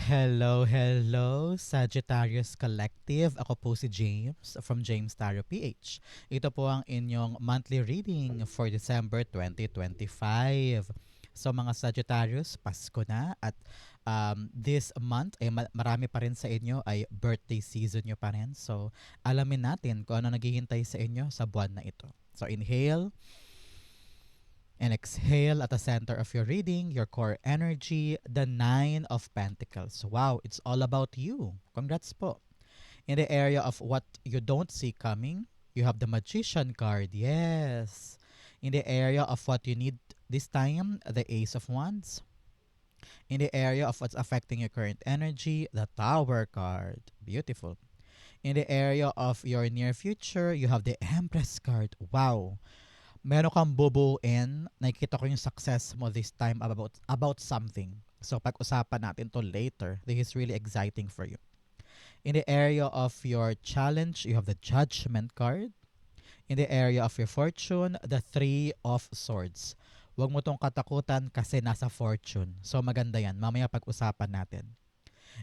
Hello, hello, Sagittarius Collective. Ako po si James from James Tarot PH. Ito po ang inyong monthly reading for December 2025. So mga Sagittarius, Pasko na at this month ay marami pa rin sa inyo ay birthday season nyo pa rin. So alamin natin kung ano naghihintay sa inyo sa buwan na ito. So inhale and exhale at the center of your reading, your core energy, the Nine of Pentacles. Wow, it's all about you. Congrats po. In the area of what you don't see coming, you have the Magician card. Yes. In the area of what you need this time, the Ace of Wands. In the area of what's affecting your current energy, the Tower card. Beautiful. In the area of your near future, you have the Empress card. Wow. Meron kang bubuin, nakikita ko yung success mo this time about something. So pag-usapan natin to later. This is really exciting for you. In the area of your challenge, you have the Judgment card. In the area of your fortune, the Three of Swords. Huwag mo tong katakutan kasi nasa fortune. So maganda yan. Mamaya pag-usapan natin.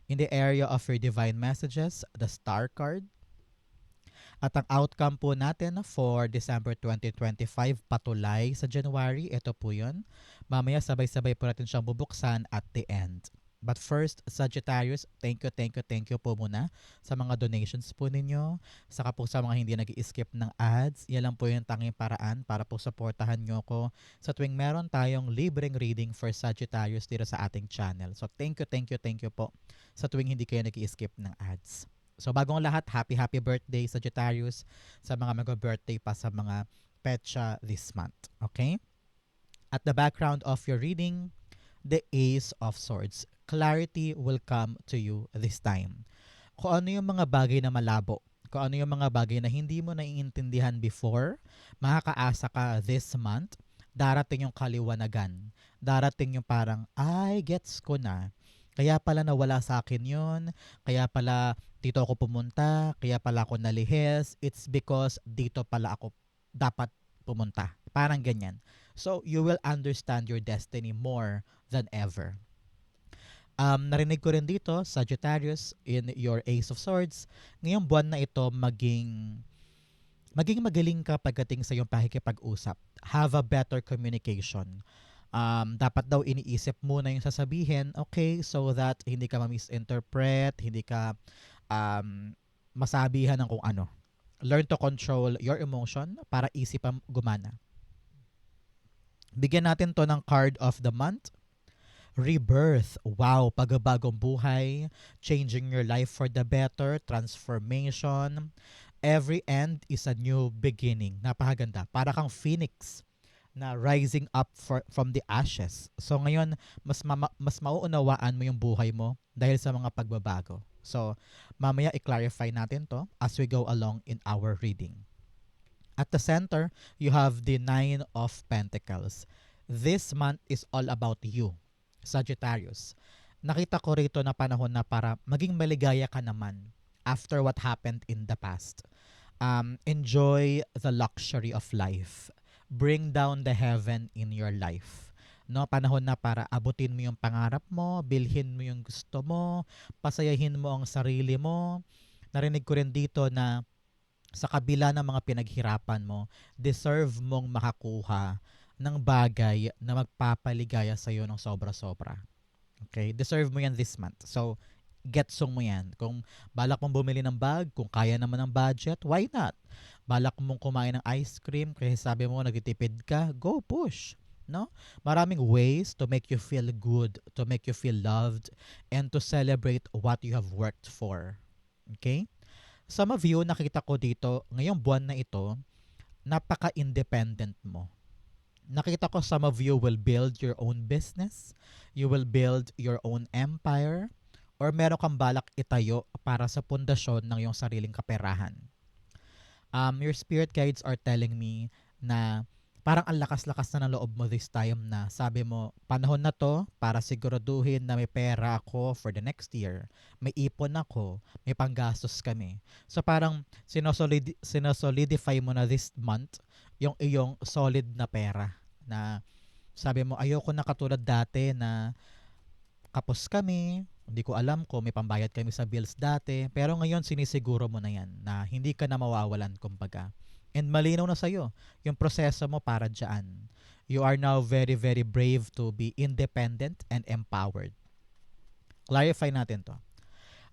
In the area of your divine messages, the Star card. At ang outcome po natin for December 2025, patulay sa January, ito po yun. Mamaya sabay-sabay po natin siyang bubuksan at the end. But first, Sagittarius, thank you po muna sa mga donations po ninyo. Saka po sa mga hindi nag-i-skip ng ads. Yan lang po yung tanging paraan para po supportahan nyo ko sa tuwing meron tayong libreng reading for Sagittarius dito sa ating channel. So thank you po sa tuwing hindi kayo nag-i-skip ng ads. So bagong lahat, happy birthday Sagittarius sa mga mag-birthday pa sa mga petsa this month. Okay? At the background of your reading, the Ace of Swords. Clarity will come to you this time. Kung ano yung mga bagay na malabo, kung ano yung mga bagay na hindi mo naiintindihan before, makakaasa ka this month, darating yung kaliwanagan. Darating yung parang, ay, gets ko na. Kaya pala nawala sa akin yun. Kaya pala dito ako pumunta. Kaya pala ako nalihis. It's because dito pala ako dapat pumunta. Parang ganyan. So, you will understand your destiny more than ever. Narinig ko rin dito, Sagittarius, in your Ace of Swords, ngayong buwan na ito maging magaling ka pagdating sa iyong pakikipag-usap. Have a better communication. Dapat daw iniisip muna yung sasabihin, okay, so that hindi ka ma-misinterpret, hindi ka masabihan ng kung ano. Learn to control your emotion para isipang gumana. Bigyan natin to ng card of the month. Rebirth. Wow, pagbabagong buhay, changing your life for the better, transformation. Every end is a new beginning. Napakaganda. Para kang phoenix na rising up from the ashes. So ngayon, mas mauunawaan mo yung buhay mo dahil sa mga pagbabago. So mamaya i-clarify natin to as we go along in our reading. At the center, you have the Nine of Pentacles. This month is all about you, Sagittarius. Nakita ko rito na panahon na para maging maligaya ka naman after what happened in the past. Enjoy the luxury of life. Bring down the heaven in your life. No, panahon na para abutin mo yung pangarap mo, bilhin mo yung gusto mo, pasayahin mo ang sarili mo. Narinig ko rin dito na sa kabila ng mga pinaghirapan mo, deserve mong makakuha ng bagay na magpapaligaya sa iyo ng sobra-sobra. Okay? Deserve mo yan this month. So, getsong mo yan. Kung balak mong bumili ng bag, kung kaya naman ng budget, why not? Balak mong kumain ng ice cream, kasi sabi mo nagtitipid ka, go push. No? Maraming ways to make you feel good, to make you feel loved, and to celebrate what you have worked for. Okay? Some of you, nakita ko dito, ngayong buwan na ito, napaka-independent mo. Nakita ko some of you will build your own business, you will build your own empire, or meron kang balak itayo para sa pundasyon ng iyong sariling kaperahan. Your spirit guides are telling me na parang ang lakas-lakas na ng loob mo this time na sabi mo, panahon na to para siguraduhin na may pera ako for the next year. May ipon ako, may panggastos kami. So parang sinosolidify mo na this month yung iyong solid na pera na sabi mo, ayoko na katulad dati na kapos kami, hindi ko alam kung may pambayad kami sa bills dati, pero ngayon sinisiguro mo na yan na hindi ka na mawawalan kumbaga. And malinaw na sa'yo yung proseso mo para dyan. You are now very, very brave to be independent and empowered. Clarify natin to.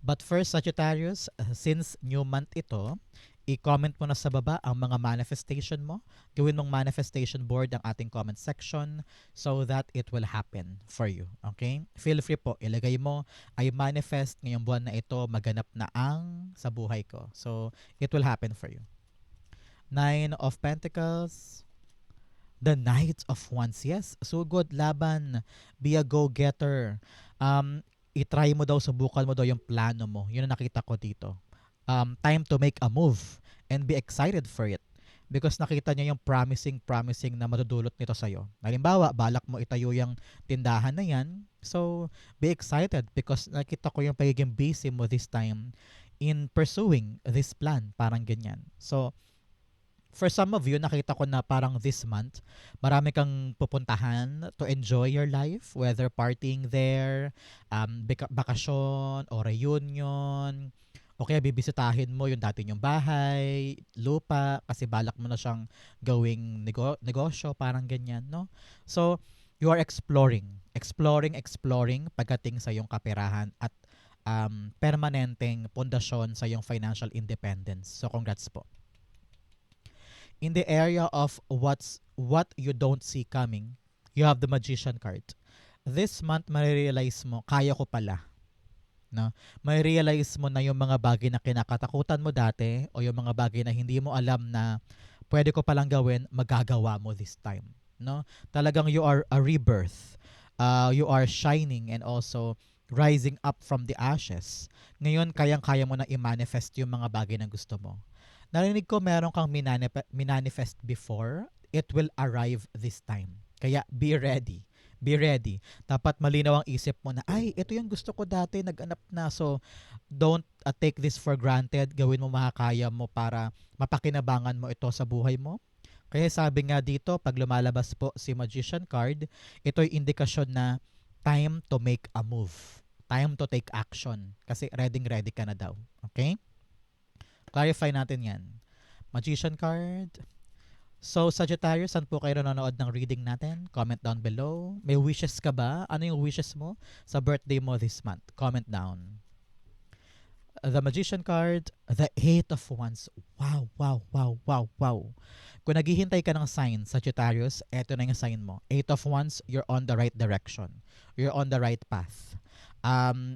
But first, Sagittarius, since new month ito, i-comment mo na sa baba ang mga manifestation mo. Gawin mong manifestation board ang ating comment section so that it will happen for you. Okay? Feel free po, ilagay mo, I manifest ngayong buwan na ito, maganap na ang sa buhay ko. So, it will happen for you. Nine of Pentacles. The Knight of Wands. Yes, so good, laban. Be a go-getter. I-try mo daw, subukan mo daw yung plano mo. Yun ang nakita ko dito. Time to make a move and be excited for it. Because nakita niya yung promising na madudulot nito sa'yo. Halimbawa, balak mo itayo yung tindahan na yan. So, be excited because nakita ko yung pagiging busy mo this time in pursuing this plan. Parang ganyan. So, for some of you, nakita ko na parang this month, marami kang pupuntahan to enjoy your life, whether partying there, bakasyon, o reunion, o kaya bibisitahin mo yung dati nyong bahay, lupa, kasi balak mo na siyang gawing negosyo, parang ganyan, no? So, you are exploring pagdating sa iyong kaperahan at permanenteng pundasyon sa iyong financial independence. So, congrats po. In the area of what you don't see coming, you have the Magician card. This month, marirealize mo, kaya ko pala. No? Marirealize mo na yung mga bagay na kinakatakutan mo dati o yung mga bagay na hindi mo alam na pwede ko palang gawin, magagawa mo this time. No? Talagang you are a rebirth. You are shining and also rising up from the ashes. Ngayon, kayang-kaya mo na i-manifest yung mga bagay na gusto mo. Narinig ko meron kang minanifest before, it will arrive this time. Kaya be ready. Be ready. Dapat malinaw ang isip mo na, ay, ito yung gusto ko dati, nag-anap na. So, don't take this for granted. Gawin mo makakaya mo para mapakinabangan mo ito sa buhay mo. Kaya sabi nga dito, pag lumalabas po si Magician card, ito'y indikasyon na time to make a move. Time to take action. Kasi ready ka na daw. Okay? Clarify natin yan. Magician card. So, Sagittarius, saan po kayo nanonood ng reading natin? Comment down below. May wishes ka ba? Ano yung wishes mo sa birthday mo this month? Comment down. The Magician card, the Eight of Wands. Wow. Kung naghihintay ka ng sign, Sagittarius, eto na yung sign mo. Eight of Wands, you're on the right direction. You're on the right path.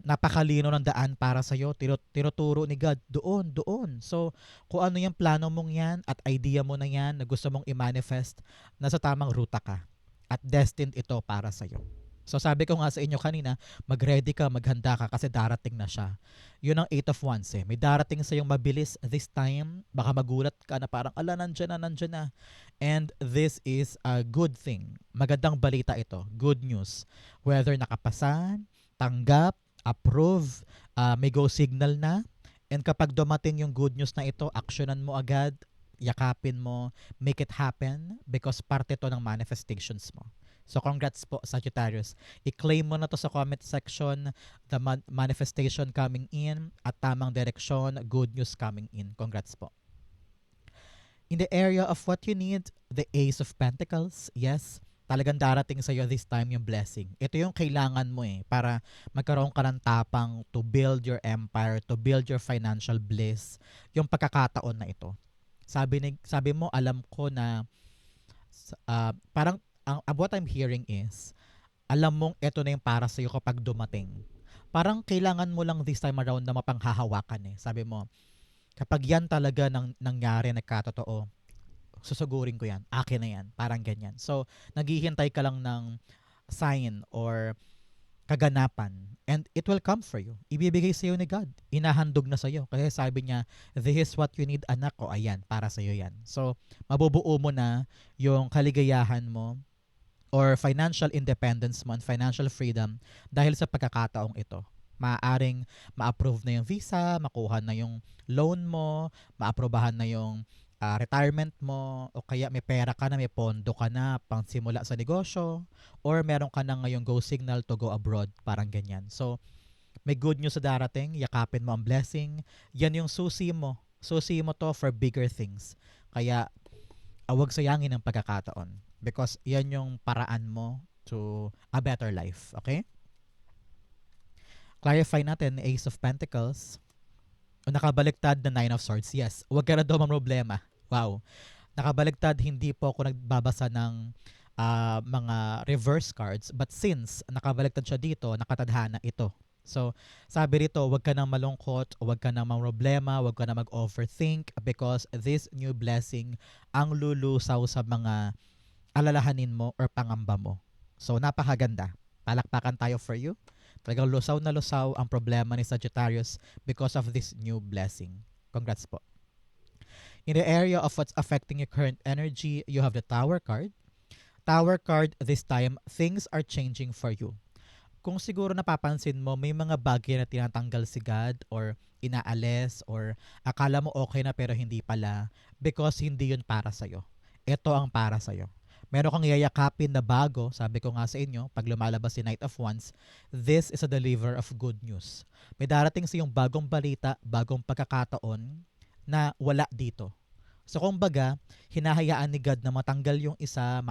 Napakalino ng daan para sa'yo. Tinuturo ni God, doon. So, kung ano yung plano mong yan at idea mo na yan na gusto mong i-manifest, nasa tamang ruta ka. At destined ito para sa'yo. So, sabi ko nga sa inyo kanina, mag-ready ka, maghanda ka kasi darating na siya. Yun ang Eight of Wands eh. May darating sa'yong mabilis this time. Baka magulat ka na parang, ala, nandyan na. And this is a good thing. Magandang balita ito. Good news. Whether nakapasan, tanggap, approve, may go signal na. And kapag dumating yung good news na ito, actionan mo agad, yakapin mo, make it happen because parte to ng manifestations mo. So congrats po, Sagittarius. I-claim mo na to sa comment section, the manifestation coming in at tamang direksyon, good news coming in. Congrats po. In the area of what you need, the Ace of Pentacles, yes, talagang darating sa'yo this time yung blessing. Ito yung kailangan mo para magkaroon ka ng tapang to build your empire, to build your financial bliss. Yung pagkakataon na ito. Sabi mo, alam ko na parang what I'm hearing is, alam mong ito na yung para sa'yo kapag dumating. Parang kailangan mo lang this time around na mapanghahawakan Sabi mo, kapag yan talaga nangyari, nagkatotoo, susugurin ko yan, akin na yan, parang ganyan. So, naghihintay ka lang ng sign or kaganapan and it will come for you. Ibibigay sa'yo ni God. Inahandog na sa'yo. Kasi sabi niya, this is what you need, anak ko. Ayan, para sa'yo yan. So, mabubuo mo na yung kaligayahan mo or financial independence mo and financial freedom dahil sa pagkakataong ito. Maaaring ma-approve na yung visa, makuha na yung loan mo, ma-aprobahan na yung retirement mo, o kaya may pera ka na, may pondo ka na pang simula sa negosyo, or meron ka na ngayong go signal to go abroad, parang ganyan. So, may good news sa darating, yakapin mo ang blessing. Yan yung susi mo. Susi mo to for bigger things. Kaya, huwag sayangin ang pagkakataon. Because yan yung paraan mo to a better life. Okay? Clarify natin, Ace of Pentacles. O nakabaliktad na Nine of Swords. Yes. Huwag ka na daw problema. Wow. Nakabaliktad, hindi po ako nagbabasa ng mga reverse cards. But since nakabaliktad siya dito, nakatadhana ito. So, sabi rito, huwag ka nang malungkot, huwag ka nang problema, huwag ka nang mag-overthink because this new blessing ang lulusaw sa mga alalahanin mo or pangamba mo. So, napakaganda. Palakpakan tayo for you. Talagang lusaw na lusaw ang problema ni Sagittarius because of this new blessing. Congrats po. In the area of what's affecting your current energy, you have the Tower card. Tower card, this time, things are changing for you. Kung siguro napapansin mo, may mga bagay na tinatanggal si God or inaalis or akala mo okay na pero hindi pala because hindi yun para sa'yo. Ito ang para sa'yo. Meron kang yayakapin na bago, sabi ko nga sa inyo, pag lumalabas si Knight of Wands, this is a deliver of good news. May darating sa iyong bagong balita, bagong pagkakataon na wala dito. So kumbaga, hinahayaan ni God na matanggal yung isa,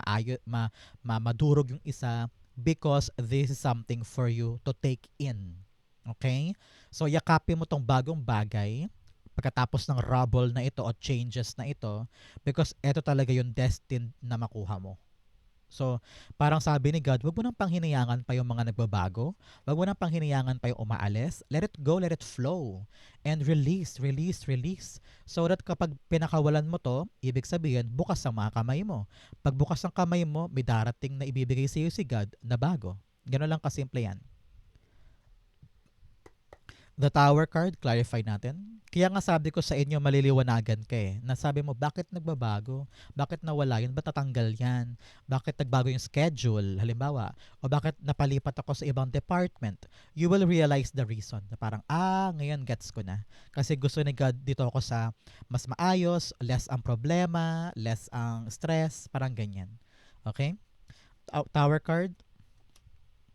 madurog yung isa, because this is something for you to take in. Okay? So, yakapin mo tong bagong bagay pagkatapos ng rubble na ito o changes na ito because ito talaga yung destined na makuha mo. So, parang sabi ni God, wag mo nang panghinayangan pa yung mga nagbabago. Wag mo nang panghinayangan pa yung umaalis. Let it go, let it flow. And release, release, release. So that kapag pinakawalan mo to, ibig sabihin, bukas ang mga kamay mo. Pag bukas ang kamay mo, may darating na ibibigay sa iyo si God na bago. Gano'n lang kasimple yan. The Tower card, clarify natin. Kaya nga sabi ko sa inyo, maliliwanagan ka eh. Nasabi mo, bakit nagbabago? Bakit nawala yun? Ba't natanggal yan? Bakit nagbago yung schedule? Halimbawa, o bakit napalipat ako sa ibang department? You will realize the reason. Na parang, ngayon gets ko na. Kasi gusto ni God dito ako sa mas maayos, less ang problema, less ang stress, parang ganyan. Okay? Tower card,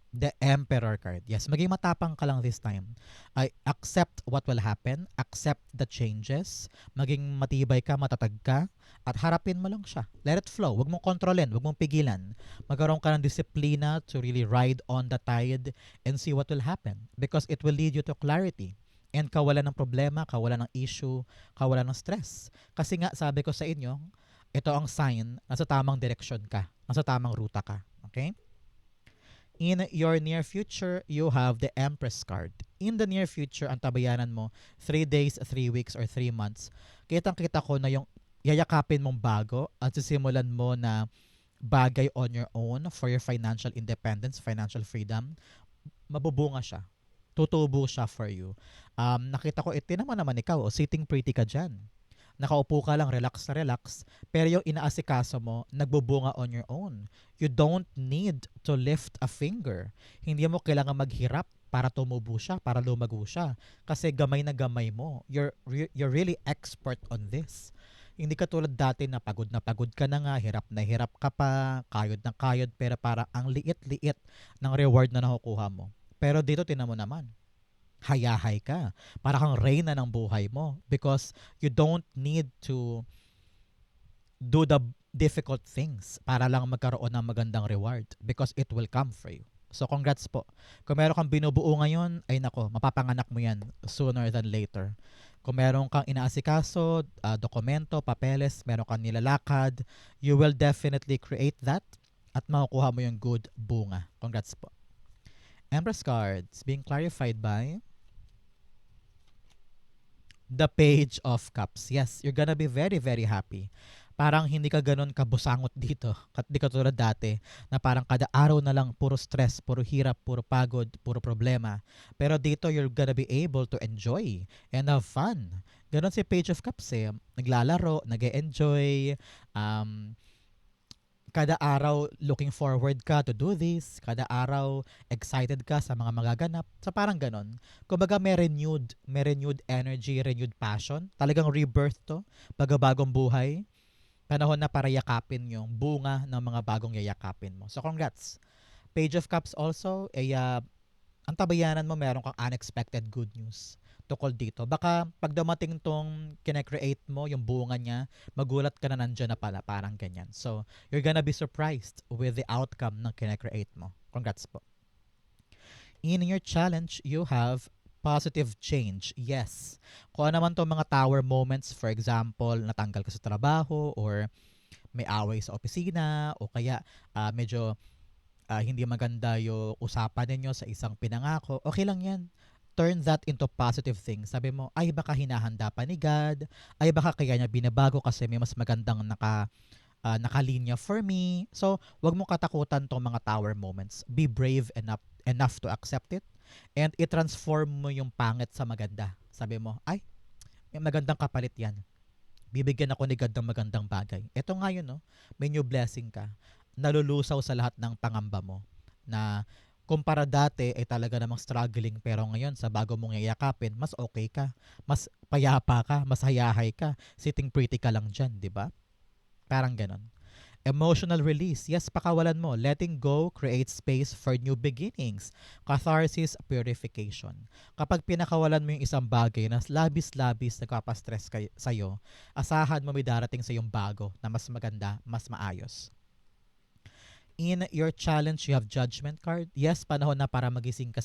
the Emperor card. Yes, maging matapang ka lang this time. I accept what will happen, accept the changes, maging matibay ka, matatag ka, at harapin mo lang siya. Let it flow. Huwag mong kontrolin, huwag mong pigilan. Magkaroon ka ng disiplina to really ride on the tide and see what will happen because it will lead you to clarity. And kawalan ng problema, kawalan ng issue, kawalan ng stress. Kasi nga, sabi ko sa inyo, ito ang sign na sa tamang direksyon ka, nasa tamang ruta ka. Okay? In your near future, you have the Empress card. In the near future, ang tabayanan mo, 3 days, 3 weeks, or 3 months, kitang-kita ko na yung yayakapin mong bago at sisimulan mo na bagay on your own for your financial independence, financial freedom, mabubunga siya. Tutubo siya for you. Nakita ko, naman ikaw, sitting pretty ka dyan. Nakaupo ka lang, relax na relax, pero yung inaasikaso mo, nagbubunga on your own. You don't need to lift a finger. Hindi mo kailangan maghirap para tumubo siya, para lumago siya. Kasi gamay na gamay mo. You're really expert on this. Hindi ka tulad dati na pagod ka na nga, na hirap ka pa, kayod na kayod, pero para ang liit-liit ng reward na nakukuha mo. Pero dito, tinan mo naman, hayahay ka. Para kang reyna ng buhay mo because you don't need to do the difficult things para lang magkaroon ng magandang reward because it will come for you. So congrats po. Kung meron kang binubuo ngayon, ay nako, mapapanganak mo yan sooner than later. Kung meron kang inaasikaso, dokumento, papeles, meron kang nilalakad, you will definitely create that at makukuha mo yung good bunga. Congrats po. Empress cards being clarified by the Page of Cups. Yes, you're gonna be very, very happy. Parang hindi ka ganun kabusangot dito. Hindi ka tulad dati na parang kada araw na lang puro stress, puro hirap, puro pagod, puro problema. Pero dito you're gonna be able to enjoy and have fun. Ganon si Page of Cups eh. Naglalaro, nag-e-enjoy, Kada araw looking forward ka to do this, kada araw excited ka sa mga magaganap. So parang ganon. Kumbaga may renewed energy, renewed passion. Talagang rebirth to, bagong buhay. Panahon na para yakapin yung bunga ng mga bagong yayakapin mo. So congrats. Page of Cups also, ang tabayanan mo meron kang unexpected good news tukol dito. Baka pag dumating tong kine-create mo, yung bunga niya, magulat ka na nandiyan na pala, parang ganyan. So, you're gonna be surprised with the outcome ng kine-create mo. Congrats po. In your challenge, you have positive change. Yes. Kung ano naman tong mga tower moments, for example, natanggal ka sa trabaho or may away sa opisina o kaya medyo hindi maganda yung usapan ninyo sa isang pinangako, okay lang yan. Turn that into positive things. Sabi mo, ay baka hinahanda pa ni God, ay baka kaya niya binabago kasi may mas magandang nakalinya for me. So, wag mo katakutan tong mga tower moments. Be brave enough to accept it and i-transform mo yung pangit sa maganda. Sabi mo, ay, may magandang kapalit yan. Bibigyan ako ni God ng magandang bagay. Ito nga yun, no? May new blessing ka. Nalulusaw sa lahat ng pangamba mo. Na kumpara dati ay talaga namang struggling pero ngayon sa bago mong yayakapin, mas okay ka. Mas payapa ka, mas hayahay ka. Sitting pretty ka lang dyan, di ba? Parang ganon. Emotional release. Yes, pakawalan mo. Letting go creates space for new beginnings. Catharsis, purification. Kapag pinakawalan mo yung isang bagay na labis-labis nagpapastress sa'yo, asahan mo may darating sa yung bago na mas maganda, mas maayos. In your challenge, you have judgment card. Yes, panahon na para magising ka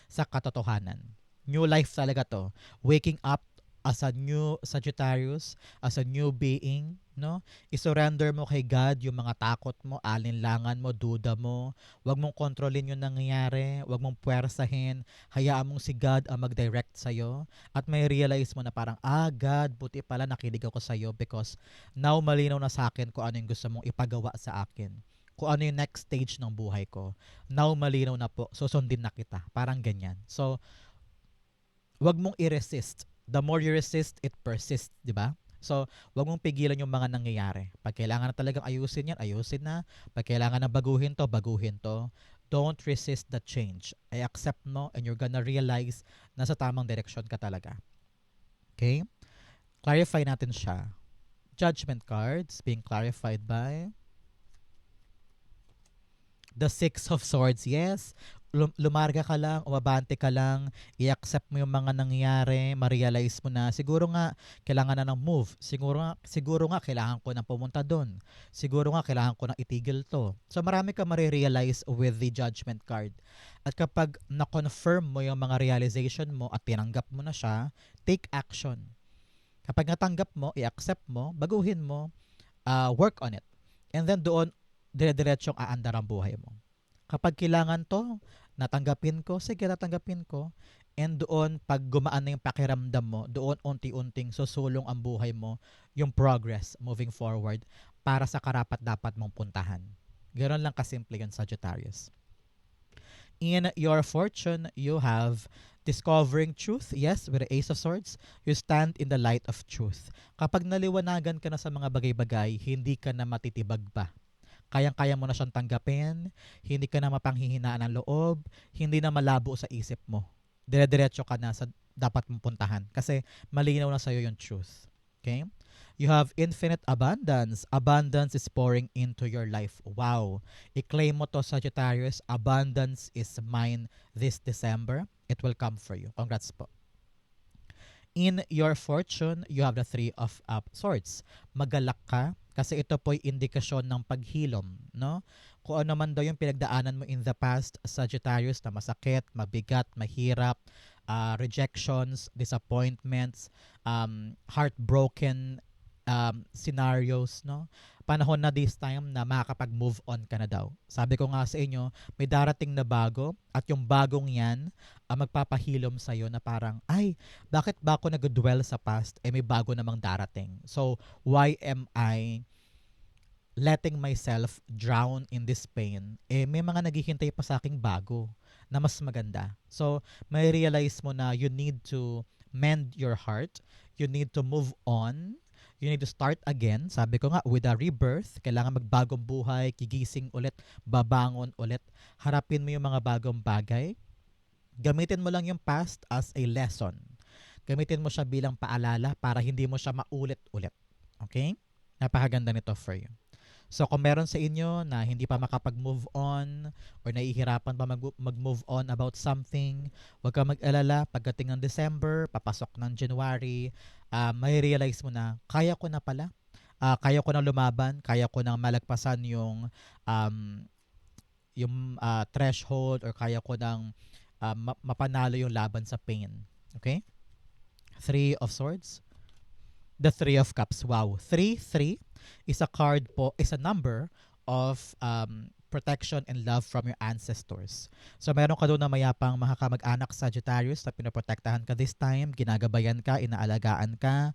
sa katotohanan. New life talaga to. Waking up as a new Sagittarius, as a new being, no? I-surrender mo kay God yung mga takot mo, alinlangan mo, duda mo. Huwag mong kontrolin yung nangyayari, huwag mong puwersahin, hayaan mong si God ang mag-direct sa'yo. At may realize mo na parang, God, buti pala nakinig ako sa'yo because now malinaw na sa akin kung ano yung gusto mong ipagawa sa akin. Kung ano yung next stage ng buhay ko. Now malinaw na po, susundin na kita. Parang ganyan. So, wag mong i-resist. The more you resist, it persists, di ba? So, wag mong pigilan yung mga nangyayari. Pag kailangan na talagang ayusin yan, ayusin na. Pag kailangan na baguhin to, baguhin to. Don't resist the change. I accept mo and you're gonna realize na sa tamang direksyon ka talaga. Okay? Clarify natin siya. Judgment cards being clarified by the Six of Swords. Yes, lumarga ka lang, umabante ka lang, i-accept mo yung mga nangyayari, ma-realize mo na siguro nga kailangan na ng move. Siguro nga kailangan ko nang pumunta doon. Siguro nga kailangan ko nang itigil to. So marami ka ma-realize with the judgment card. At kapag na-confirm mo yung mga realization mo at tinanggap mo na siya, take action. Kapag natanggap mo, i-accept mo, baguhin mo, work on it. And then doon, dire-diretsong aandar ang buhay mo. Kapag kailangan to, natanggapin ko, sige natanggapin ko. And doon, pag gumaan na yung pakiramdam mo, doon unti-unting susulong ang buhay mo, yung progress moving forward para sa karapat dapat mong puntahan. Ganoon lang kasimple yun, Sagittarius. In your fortune, you have discovering truth. Yes, with the Ace of Swords, you stand in the light of truth. Kapag naliwanagan ka na sa mga bagay-bagay, hindi ka na matitibag pa. Kayang-kaya mo na siyang tanggapin, hindi ka na mapanghihinaan ng loob, hindi na malabo sa isip mo. Dire-diretso ka na sa dapat mong puntahan kasi malinaw na sa'yo yung truth. Okay? You have infinite abundance. Abundance is pouring into your life. Wow. I-claim mo to, Sagittarius. Abundance is mine this December. It will come for you. Congrats po. In your fortune, you have the Three of Swords. Magalak ka kasi ito po'y indikasyon ng paghilom, no? Kung ano man daw yung pinagdaanan mo in the past, Sagittarius, na masakit, mabigat, mahirap, rejections, disappointments, heartbroken scenarios, no? Panahon na this time na makakapag-move on ka na daw. Sabi ko nga sa inyo, may darating na bago at yung bagong yan magpapahilom sa'yo na parang, ay, bakit ba ako nag-dwell sa past? May bago namang darating. So, why am I letting myself drown in this pain? May mga naghihintay pa sa aking bago na mas maganda. So, may realize mo na you need to mend your heart. You need to move on. You need to start again. Sabi ko nga, with a rebirth, kailangan magbagong buhay, gigising ulit, babangon ulit. Harapin mo yung mga bagong bagay. Gamitin mo lang yung past as a lesson. Gamitin mo siya bilang paalala para hindi mo siya maulit-ulit. Okay? Napakaganda nito for you. So kung meron sa inyo na hindi pa makapag-move on or nahihirapan pa mag-move on about something, huwag ka mag-alala. Pagdating ng December, papasok ng January, may realize mo na kaya ko na pala. Kaya ko na lumaban, kaya ko na malagpasan um, yung threshold, or kaya ko nang mapanalo yung laban sa pain. Okay? Three of Swords. The Three of Cups. Wow. 3-3 is a card po, is a number of protection and love from your ancestors. So meron ka doon na mayapang mga kamag-anak Sagittarius na pinoprotektahan ka this time, ginagabayan ka, inaalagaan ka,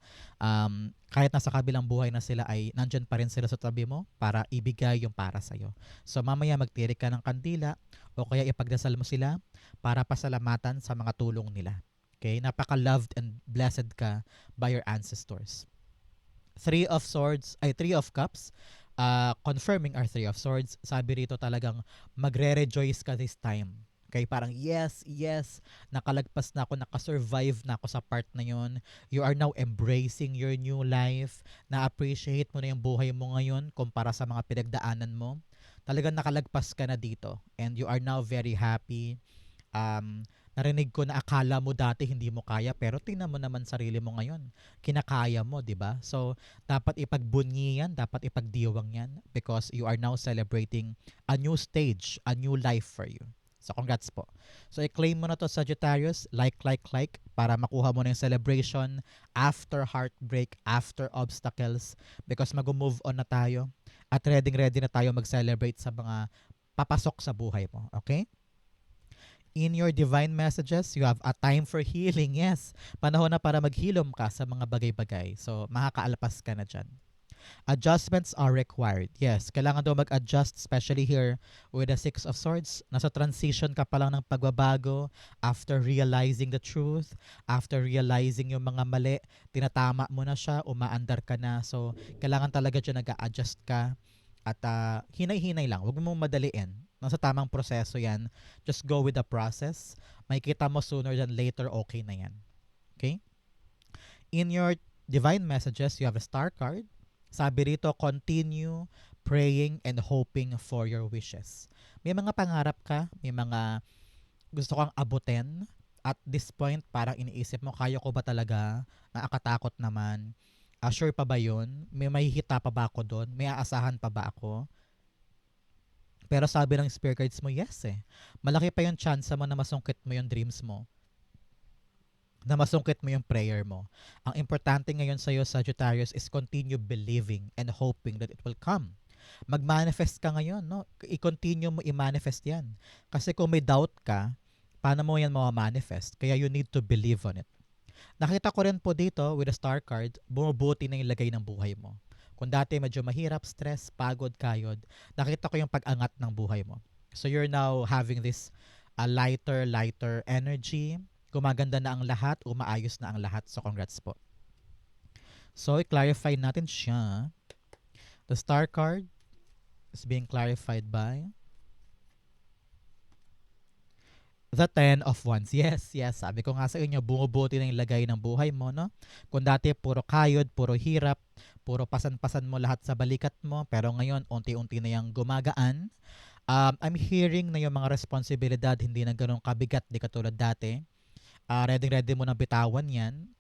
kahit nasa kabilang buhay na sila ay nandyan pa rin sila sa tabi mo para ibigay yung para sa'yo. So mamaya magtirik ka ng kandila o kaya ipagdasal mo sila para pasalamatan sa mga tulong nila. Okay? Napaka-loved and blessed ka by your ancestors. Three of Cups, confirming our Three of Swords. Sabi rito talagang magre-rejoice ka this time. Okay, parang yes, nakalagpas na ako, nakasurvive na ako sa part na yun. You are now embracing your new life. Na-appreciate mo na yung buhay mo ngayon kumpara sa mga pinagdaanan mo. Talagang nakalagpas ka na dito and you are now very happy. Narinig ko na akala mo dati hindi mo kaya, pero tingnan mo naman sarili mo ngayon. Kinakaya mo, di ba? So, dapat ipagbunyi yan, dapat ipagdiwang yan because you are now celebrating a new stage, a new life for you. So, congrats po. So, i-claim mo na to Sagittarius, like, para makuha mo na yung celebration after heartbreak, after obstacles, because mag-move on na tayo at ready na tayo mag-celebrate sa mga papasok sa buhay mo. Okay? In your divine messages, you have a time for healing. Yes, panahon na para maghilom ka sa mga bagay-bagay. So, makakaalpas ka na dyan. Adjustments are required. Yes, kailangan daw mag-adjust, especially here with the Six of Swords. Nasa transition ka pa lang ng pagbabago after realizing the truth, after realizing yung mga mali, tinatama mo na siya, umaandar ka na. So, kailangan talaga dyan nag-a-adjust ka at hinay-hinay lang. Huwag mo madaliin. Nasa tamang proseso yan. Just go with the process. Makikita mo sooner than later, okay na yan. Okay? In your divine messages, you have a star card. Sabi rito, continue praying and hoping for your wishes. May mga pangarap ka, may mga gusto kang abutin. At this point, parang iniisip mo, kaya ko ba talaga? Nakakatakot naman. Sure pa ba yun? May mahihita pa ba ako doon? May aasahan pa ba ako? Pero sabi ng spirit guides mo, yes eh. Malaki pa yung chance mo na masungkit mo yung dreams mo. Na masungkit mo yung prayer mo. Ang importante ngayon sa'yo, Sagittarius, is continue believing and hoping that it will come. Mag-manifest ka ngayon, no? I-continue mo i-manifest yan. Kasi kung may doubt ka, paano mo yan ma-manifest? Kaya you need to believe on it. Nakita ko rin po dito, with the star card, bumubuti na yung lagay ng buhay mo. Kung dati medyo mahirap, stress, pagod, kayod, nakita ko yung pag-angat ng buhay mo. So you're now having this lighter energy. Gumaganda na ang lahat, umaayos na ang lahat. So congrats po. So i-clarify natin siya. The star card is being clarified by the Ten of Wands. Yes. Sabi ko nga sa inyo, bumubuti na yung lagay ng buhay mo, no? Kung dati puro kayod, puro hirap, puro pasan-pasan mo lahat sa balikat mo, pero ngayon, unti-unti na yung gumagaan. I'm hearing na yung mga responsibilidad hindi na ganun kabigat, di katulad dati. Ready mo na bitawan yan.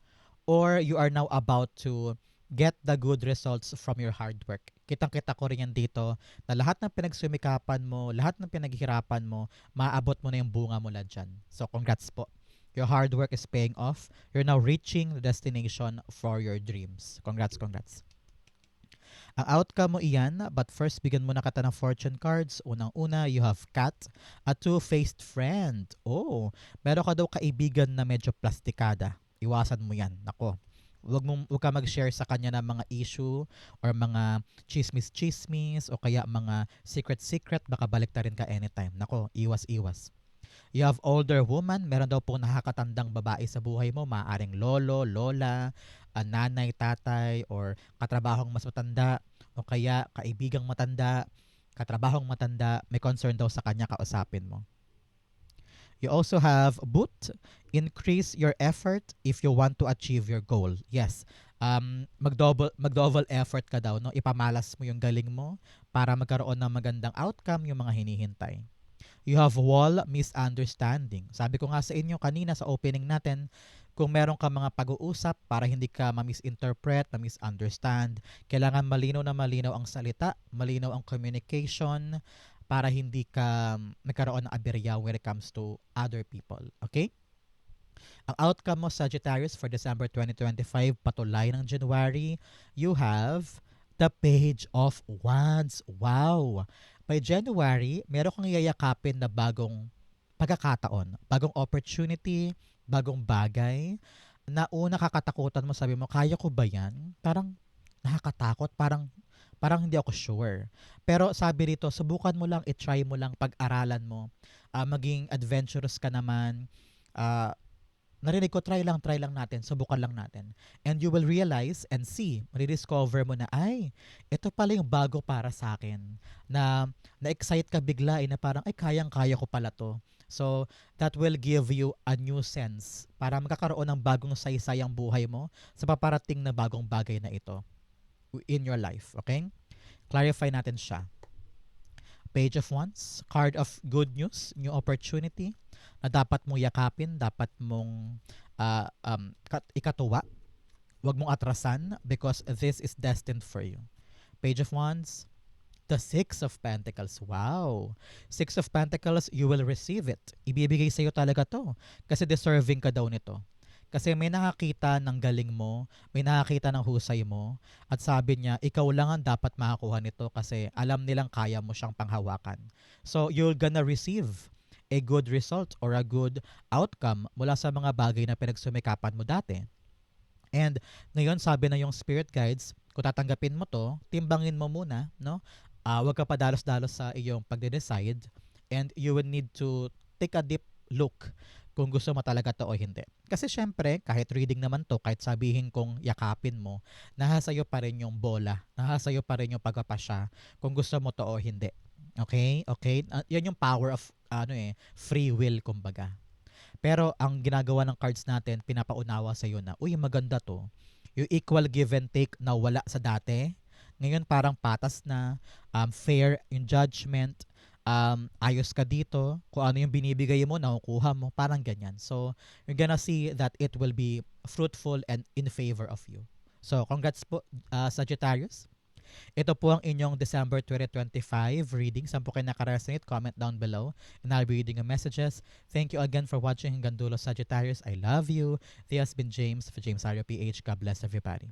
Or you are now about to get the good results from your hard work. Kitang-kita ko rin yan dito na lahat ng pinagsumikapan mo, lahat ng pinaghihirapan mo, maaabot mo na yung bunga mula dyan. So congrats po. Your hard work is paying off. You're now reaching the destination for your dreams. Congrats. Ang outcome mo iyan, but first bigyan mo na kita ng fortune cards. Unang-una, you have Cat, a two-faced friend. Oh, meron ka daw kaibigan na medyo plastikada. Iwasan mo yan. Nako, Huwag ka mag-share sa kanya ng mga issue or mga chismis o kaya mga secret, baka balik ta rin ka anytime. Nako, iwas. You have older woman, meron daw po nakakatandang babae sa buhay mo, maaaring lolo, lola, nanay, tatay, or katrabahong mas matanda, o kaya kaibigang matanda, katrabahong matanda, may concern daw sa kanya, kausapin mo. You also have boot, increase your effort if you want to achieve your goal. Yes, mag-double effort ka daw, no? Ipamalas mo yung galing mo para magkaroon ng magandang outcome yung mga hinihintay. You have wall, misunderstanding. Sabi ko nga sa inyo kanina sa opening natin, kung meron ka mga pag-uusap para hindi ka ma-misinterpret, ma-misunderstand, kailangan malinaw na malinaw ang salita, malinaw ang communication, para hindi ka nagkaroon ng aberya when it comes to other people. Okay? Ang outcome mo, Sagittarius, for December 2025, patulay ng January, you have the Page of Wands. Wow! By January, meron kang yayakapin na bagong pagkakataon, bagong opportunity, bagong bagay, na una kakatakutan mo, sabi mo, kaya ko ba yan? Parang nakakatakot, parang hindi ako sure. Pero sabi rito, subukan mo lang, i-try mo lang, pag-aralan mo, maging adventurous ka naman, ah, narinig ko, try lang natin, subukan lang natin. And you will realize and see, rediscover mo na, ay, ito pala yung bago para sa akin. Na-excite ka bigla, na parang, ay, kayang-kaya ko pala to. So, that will give you a new sense para magkakaroon ng bagong saysay ang buhay mo sa paparating na bagong bagay na ito in your life. Okay? Clarify natin siya. Page of Wands, card of good news, new opportunity na dapat mong yakapin, dapat mong ikatuwa. Huwag mong atrasan because this is destined for you. Page of Wands, the Six of Pentacles. Wow! Six of Pentacles, you will receive it. Ibibigay sa iyo talaga to kasi deserving ka daw nito. Kasi may nakakita ng galing mo, may nakakita ng husay mo, at sabi niya, ikaw lang ang dapat makakuha nito kasi alam nilang kaya mo siyang panghawakan. So, you're gonna receive a good result or a good outcome mula sa mga bagay na pinagsumikapan mo dati. And ngayon, sabi na yung spirit guides, kung tatanggapin mo to, timbangin mo muna, no? Huwag ka pa dalos-dalos sa iyong pagde-decide, and you will need to take a deep look kung gusto mo talaga to o hindi. Kasi syempre, kahit reading naman to, kahit sabihin kong yakapin mo, nasa iyo pa rin yung bola, nasa iyo pa rin yung pagpapasya kung gusto mo to o hindi. Okay? Okay? Yan yung power of free will kumbaga. Pero ang ginagawa ng cards natin, pinapaunawa sa iyo na, uy, maganda to. Yung equal give and take na wala sa dati, ngayon parang patas na, fair yung judgment, ayos ka dito, kung ano yung binibigay mo, nakukuha mo, parang ganyan. So, you're gonna see that it will be fruitful and in favor of you. So, congrats po, Sagittarius. Ito po ang inyong December 2025 reading. Saan po kayo nakaresonate? Comment down below and I'll be reading your messages. Thank you again for watching hanggang dulo, Sagittarius. I love you. This has been James for James Ario PH. God bless everybody.